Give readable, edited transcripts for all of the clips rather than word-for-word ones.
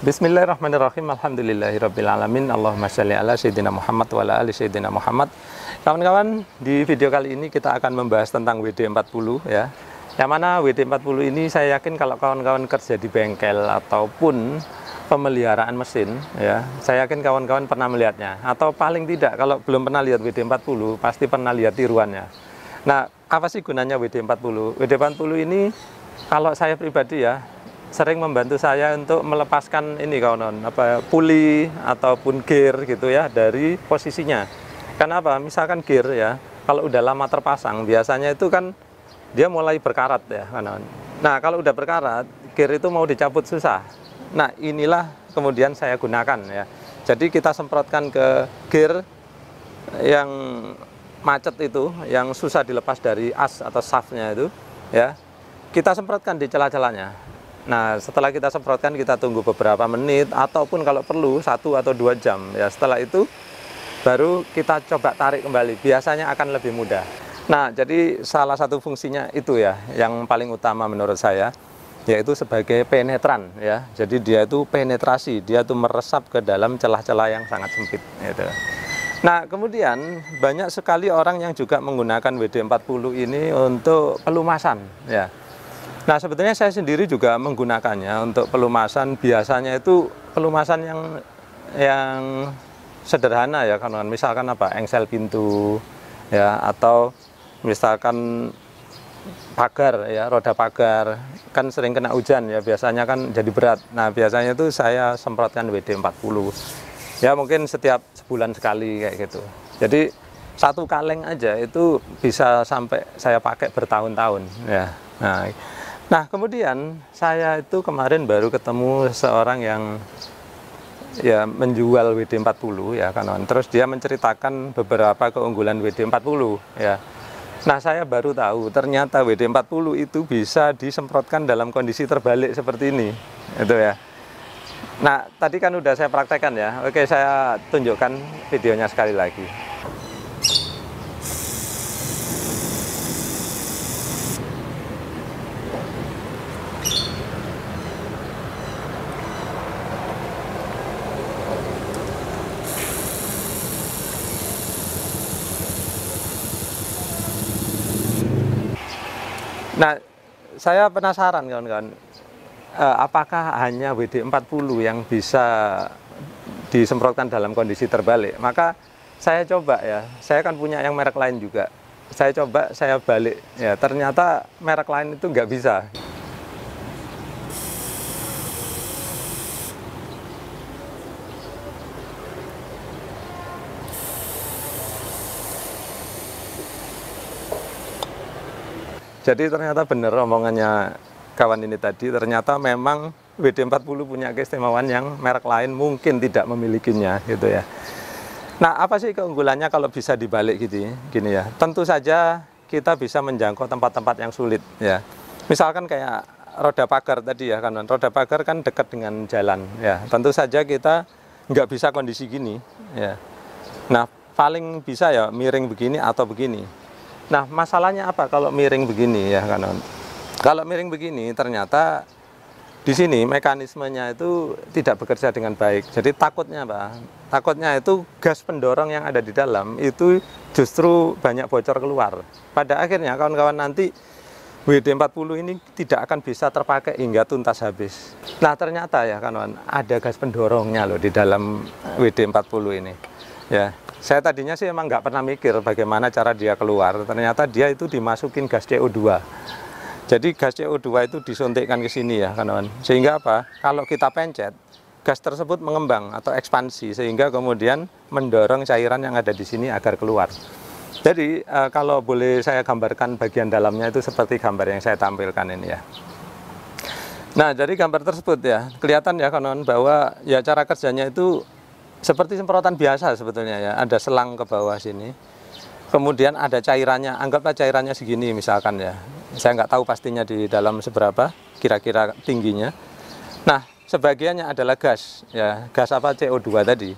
Bismillahirrahmanirrahim. Alhamdulillahirrabbilalamin. Allahumma sholli ala sayyidina Muhammad wa ala ali sayyidina Muhammad. Kawan-kawan, di video kali ini kita akan membahas tentang WD-40 ya. Yang mana WD-40 ini saya yakin kalau kawan-kawan kerja di bengkel ataupun pemeliharaan mesin ya, saya yakin kawan-kawan pernah melihatnya. Atau paling tidak kalau belum pernah lihat WD-40 pasti pernah lihat tiruannya. Nah, apa sih gunanya WD-40? WD-40 ini kalau saya pribadi ya sering membantu saya untuk melepaskan ini kawan-kawan, puli ataupun gear gitu ya dari posisinya. Kenapa? Misalkan gear ya, kalau udah lama terpasang biasanya itu kan dia mulai berkarat ya kawan-kawan. Nah, kalau udah berkarat, gear itu mau dicabut susah. Nah, inilah kemudian saya gunakan ya. Jadi kita semprotkan ke gear yang macet itu, yang susah dilepas dari as atau shaftnya itu ya. Kita semprotkan di celah-celahnya. Nah, setelah kita semprotkan, kita tunggu beberapa menit ataupun kalau perlu 1 atau 2 jam ya. Setelah itu baru kita coba tarik kembali, biasanya akan lebih mudah. Nah, jadi salah satu fungsinya itu ya yang paling utama menurut saya, yaitu sebagai penetran ya. Jadi dia itu penetrasi, dia itu meresap ke dalam celah-celah yang sangat sempit gitu. Nah, kemudian banyak sekali orang yang juga menggunakan WD-40 ini untuk pelumasan ya. Nah, sebetulnya saya sendiri juga menggunakannya untuk pelumasan. Biasanya itu pelumasan yang sederhana ya kan, misalkan engsel pintu ya, atau misalkan pagar ya, roda pagar kan sering kena hujan ya, biasanya kan jadi berat. Nah, biasanya itu saya semprotkan WD-40 ya, mungkin setiap sebulan sekali kayak gitu. Jadi satu kaleng aja itu bisa sampai saya pakai bertahun-tahun ya. Nah, kemudian saya itu kemarin baru ketemu seorang yang ya menjual WD-40 ya kawan. Terus dia menceritakan beberapa keunggulan WD-40 ya. Nah, saya baru tahu ternyata WD-40 itu bisa disemprotkan dalam kondisi terbalik seperti ini. Itu ya. Nah, tadi kan udah saya praktekkan ya. Oke, saya tunjukkan videonya sekali lagi. Nah, saya penasaran kawan-kawan, apakah hanya WD-40 yang bisa disemprotkan dalam kondisi terbalik? Maka saya coba ya, saya kan punya yang merek lain juga. Saya coba, saya balik ya, ternyata merek lain itu nggak bisa. Jadi ternyata benar omongannya kawan ini tadi, ternyata memang WD-40 punya keistimewaan yang merek lain mungkin tidak memilikinya gitu ya. Nah, apa sih keunggulannya kalau bisa dibalik gitu gini ya? Tentu saja kita bisa menjangkau tempat-tempat yang sulit ya. Misalkan kayak roda pagar tadi ya kan, roda pagar kan dekat dengan jalan ya. Tentu saja kita nggak bisa kondisi gini ya. Nah, paling bisa ya miring begini atau begini. Nah, masalahnya apa kalau miring begini ya kan? Kalau miring begini ternyata di sini mekanismenya itu tidak bekerja dengan baik. Jadi takutnya apa? Takutnya itu gas pendorong yang ada di dalam itu justru banyak bocor keluar. Pada akhirnya kawan-kawan nanti WD-40 ini tidak akan bisa terpakai hingga tuntas habis. Nah, ternyata ya kawan, ada gas pendorongnya loh di dalam WD-40 ini. Ya. Saya tadinya sih emang nggak pernah mikir bagaimana cara dia keluar. Ternyata dia itu dimasukin gas CO2. Jadi gas CO2 itu disuntikkan ke sini ya kawan. Sehingga apa? Kalau kita pencet, gas tersebut mengembang atau ekspansi sehingga kemudian mendorong cairan yang ada di sini agar keluar. Jadi kalau boleh saya gambarkan bagian dalamnya itu seperti gambar yang saya tampilkan ini ya. Nah, dari gambar tersebut ya kelihatan ya kawan bahwa ya cara kerjanya itu seperti semprotan biasa sebetulnya ya, ada selang ke bawah sini, kemudian ada cairannya, anggaplah cairannya segini misalkan ya, saya nggak tahu pastinya di dalam seberapa kira-kira tingginya. Nah, sebagiannya adalah gas ya, gas apa CO2 tadi.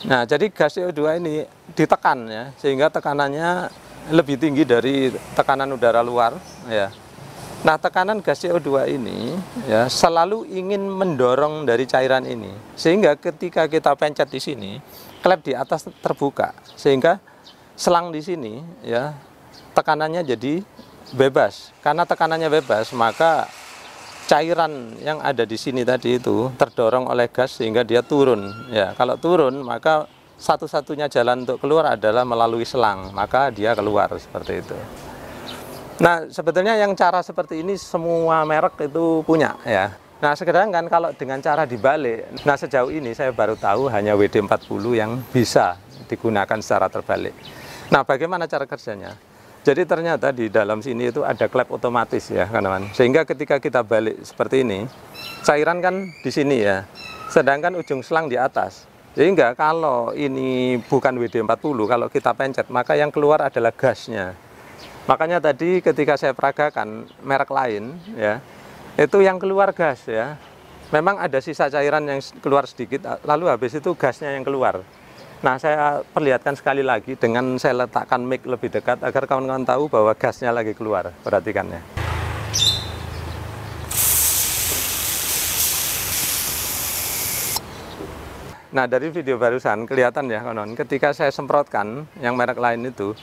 Nah, jadi gas CO2 ini ditekan ya, sehingga tekanannya lebih tinggi dari tekanan udara luar ya. Nah, tekanan gas CO2 ini ya selalu ingin mendorong dari cairan ini, sehingga ketika kita pencet di sini, klep di atas terbuka, sehingga selang di sini ya tekanannya jadi bebas. Karena tekanannya bebas, maka cairan yang ada di sini tadi itu terdorong oleh gas sehingga dia turun. Ya, kalau turun maka satu-satunya jalan untuk keluar adalah melalui selang, maka dia keluar seperti itu. Nah, sebetulnya yang cara seperti ini semua merek itu punya ya. Nah, sedangkan kalau dengan cara dibalik, nah sejauh ini saya baru tahu hanya WD-40 yang bisa digunakan secara terbalik. Nah, bagaimana cara kerjanya? Jadi ternyata di dalam sini itu ada klep otomatis ya, kawan-kawan. Sehingga ketika kita balik seperti ini, cairan kan di sini ya, sedangkan ujung selang di atas. Sehingga kalau ini bukan WD-40, kalau kita pencet, maka yang keluar adalah gasnya. Makanya tadi ketika saya peragakan merek lain ya, itu yang keluar gas ya. Memang ada sisa cairan yang keluar sedikit, lalu habis itu gasnya yang keluar. Nah, saya perlihatkan sekali lagi dengan saya letakkan mic lebih dekat agar kawan-kawan tahu bahwa gasnya lagi keluar. Perhatikan ya. Nah, dari video barusan kelihatan ya kawan-kawan, ketika saya semprotkan yang merek lain itu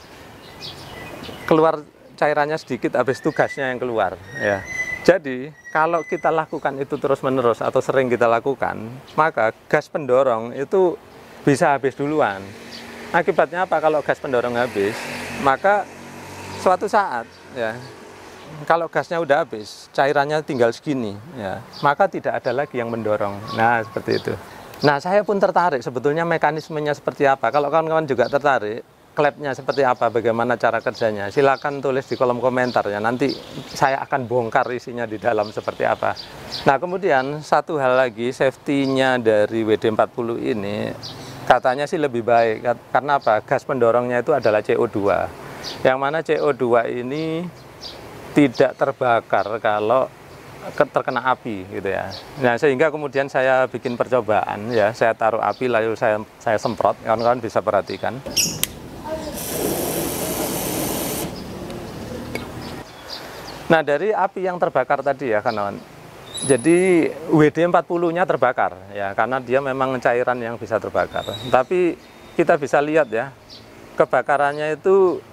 keluar cairannya sedikit, habis itu gasnya yang keluar ya. Jadi kalau kita lakukan itu terus-menerus atau sering kita lakukan, maka gas pendorong itu bisa habis duluan. Akibatnya apa? Kalau gas pendorong habis, maka suatu saat ya, kalau gasnya udah habis, cairannya tinggal segini ya, maka tidak ada lagi yang mendorong. Nah, seperti itu. Nah, saya pun tertarik sebetulnya mekanismenya seperti apa. Kalau kawan-kawan juga tertarik, klepnya seperti apa, bagaimana cara kerjanya, silakan tulis di kolom komentar ya, nanti saya akan bongkar isinya di dalam seperti apa. Nah, kemudian satu hal lagi, safety-nya dari WD-40 ini katanya sih lebih baik, karena apa? Gas pendorongnya itu adalah CO2, yang mana CO2 ini tidak terbakar kalau terkena api gitu ya. Nah, sehingga kemudian saya bikin percobaan ya, saya taruh api lalu saya semprot, kawan-kawan bisa perhatikan. Nah, dari api yang terbakar tadi ya kawan-kawan, jadi WD-40-nya terbakar ya, karena dia memang cairan yang bisa terbakar. Tapi kita bisa lihat ya, kebakarannya itu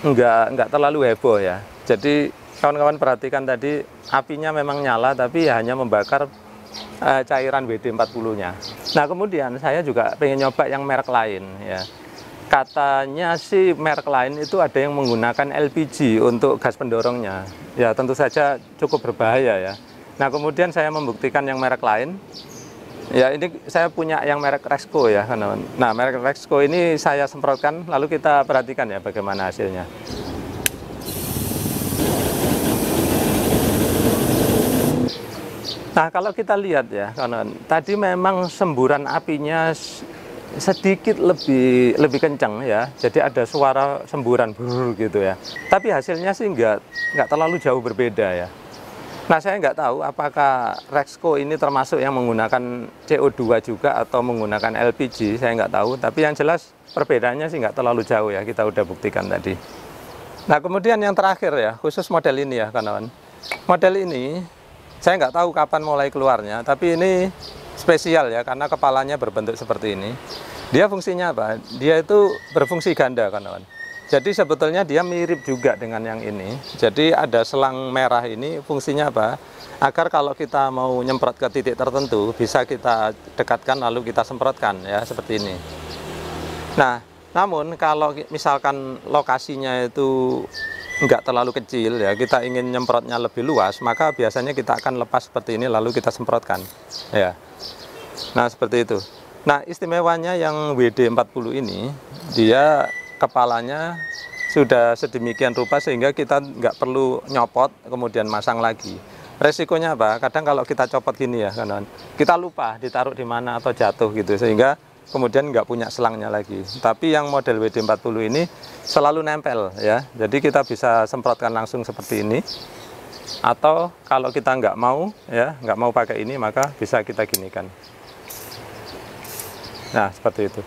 enggak terlalu heboh ya. Jadi kawan-kawan perhatikan tadi, apinya memang nyala tapi hanya membakar cairan WD-40-nya. Nah, kemudian saya juga pengen nyoba yang merek lain ya. Katanya sih merek lain itu ada yang menggunakan LPG untuk gas pendorongnya. Ya, tentu saja cukup berbahaya ya. Nah, kemudian saya membuktikan yang merek lain. Ya, ini saya punya yang merek Rexco ya, kawan-kawan. Nah, merek Rexco ini saya semprotkan, lalu kita perhatikan ya bagaimana hasilnya. Nah, kalau kita lihat ya, kawan-kawan, tadi memang semburan apinya sedikit lebih kencang ya, jadi ada suara semburan brrr gitu ya. Tapi hasilnya sih nggak terlalu jauh berbeda ya. Nah, saya nggak tahu apakah Rexco ini termasuk yang menggunakan CO2 juga atau menggunakan LPG, saya nggak tahu. Tapi yang jelas perbedaannya sih nggak terlalu jauh ya, kita udah buktikan tadi. Nah, kemudian yang terakhir ya, khusus model ini ya kawan-kawan. Model ini saya nggak tahu kapan mulai keluarnya, tapi ini spesial ya, karena kepalanya berbentuk seperti ini. Dia fungsinya apa? Dia itu berfungsi ganda, kawan-kawan. Jadi sebetulnya dia mirip juga dengan yang ini. Jadi ada selang merah ini, fungsinya apa? Agar kalau kita mau nyemprot ke titik tertentu, bisa kita dekatkan lalu kita semprotkan ya, seperti ini. Nah, namun kalau misalkan lokasinya itu nggak terlalu kecil ya, kita ingin nyemprotnya lebih luas, maka biasanya kita akan lepas seperti ini lalu kita semprotkan ya. Nah, seperti itu. Nah, istimewanya yang WD-40 ini, dia kepalanya sudah sedemikian rupa sehingga kita nggak perlu nyopot kemudian masang lagi. Resikonya apa? Kadang kalau kita copot gini ya, kan, kita lupa ditaruh di mana atau jatuh gitu, sehingga kemudian nggak punya selangnya lagi. Tapi yang model WD-40 ini selalu nempel ya, jadi kita bisa semprotkan langsung seperti ini. Atau kalau kita nggak mau ya, nggak mau pakai ini, maka bisa kita ginikan. Nah, seperti itu.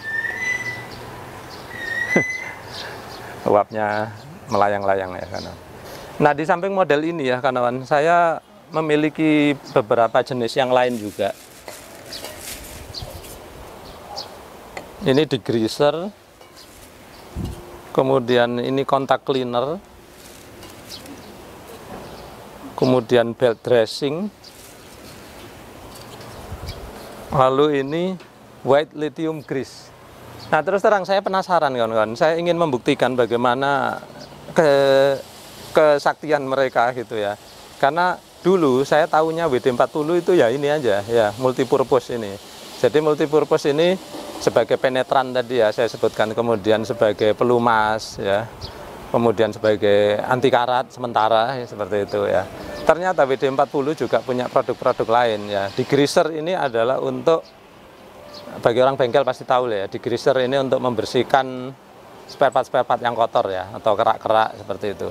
Uapnya melayang-layang ya kan. Nah, di samping model ini ya kawan, saya memiliki beberapa jenis yang lain juga. Ini degreaser, kemudian ini kontak cleaner, kemudian belt dressing, lalu ini white lithium grease. Nah, terus terang saya penasaran kawan-kawan, saya ingin membuktikan bagaimana kesaktian mereka gitu ya. Karena dulu saya tahunya WD-40 itu ya ini aja ya, multipurpose ini. Jadi multipurpose ini sebagai penetran tadi ya saya sebutkan, kemudian sebagai pelumas ya, kemudian sebagai anti karat sementara ya, seperti itu ya. Ternyata WD-40 juga punya produk-produk lain ya. Degreaser ini adalah untuk, bagi orang bengkel pasti tahu ya, degreaser ini untuk membersihkan spare part yang kotor ya, atau kerak-kerak seperti itu.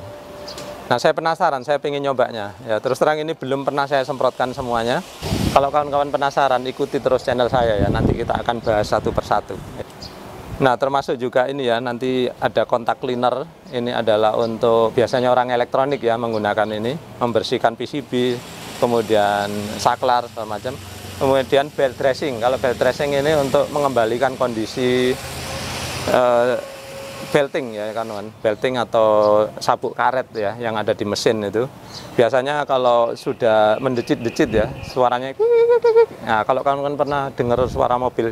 Nah, saya penasaran, saya pengen nyobanya ya. Terus terang ini belum pernah saya semprotkan semuanya. Kalau kawan-kawan penasaran, ikuti terus channel saya ya, nanti kita akan bahas satu persatu. Nah, termasuk juga ini ya, nanti ada kontak cleaner. Ini adalah untuk biasanya orang elektronik ya menggunakan ini, membersihkan PCB, kemudian saklar segala macam. Kemudian belt dressing. Kalau belt dressing ini untuk mengembalikan kondisi belting ya kawan, belting atau sabuk karet ya yang ada di mesin itu. Biasanya kalau sudah mendecit-decit ya, suaranya. Nah, kalau kawan-kawan pernah dengar suara mobil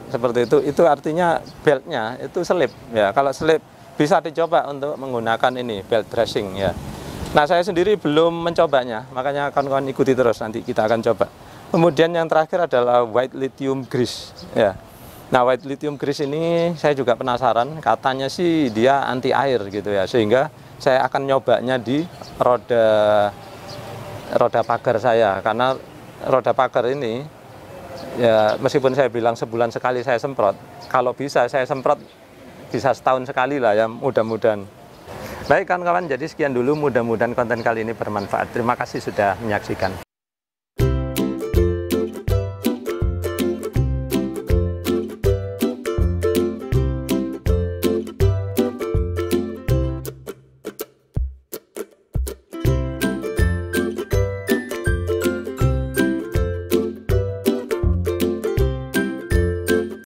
seperti itu artinya beltnya itu selip ya. Kalau selip bisa dicoba untuk menggunakan ini belt dressing ya. Nah, saya sendiri belum mencobanya, makanya kawan-kawan ikuti terus, nanti kita akan coba. Kemudian yang terakhir adalah white lithium grease ya. Nah, white lithium grease ini saya juga penasaran, katanya sih dia anti air gitu ya, sehingga saya akan nyobanya di roda pagar saya, karena roda pagar ini ya meskipun saya bilang sebulan sekali saya semprot, kalau bisa saya semprot bisa setahun sekali lah ya, mudah-mudahan. Baik kawan-kawan, jadi sekian dulu, mudah-mudahan konten kali ini bermanfaat. Terima kasih sudah menyaksikan.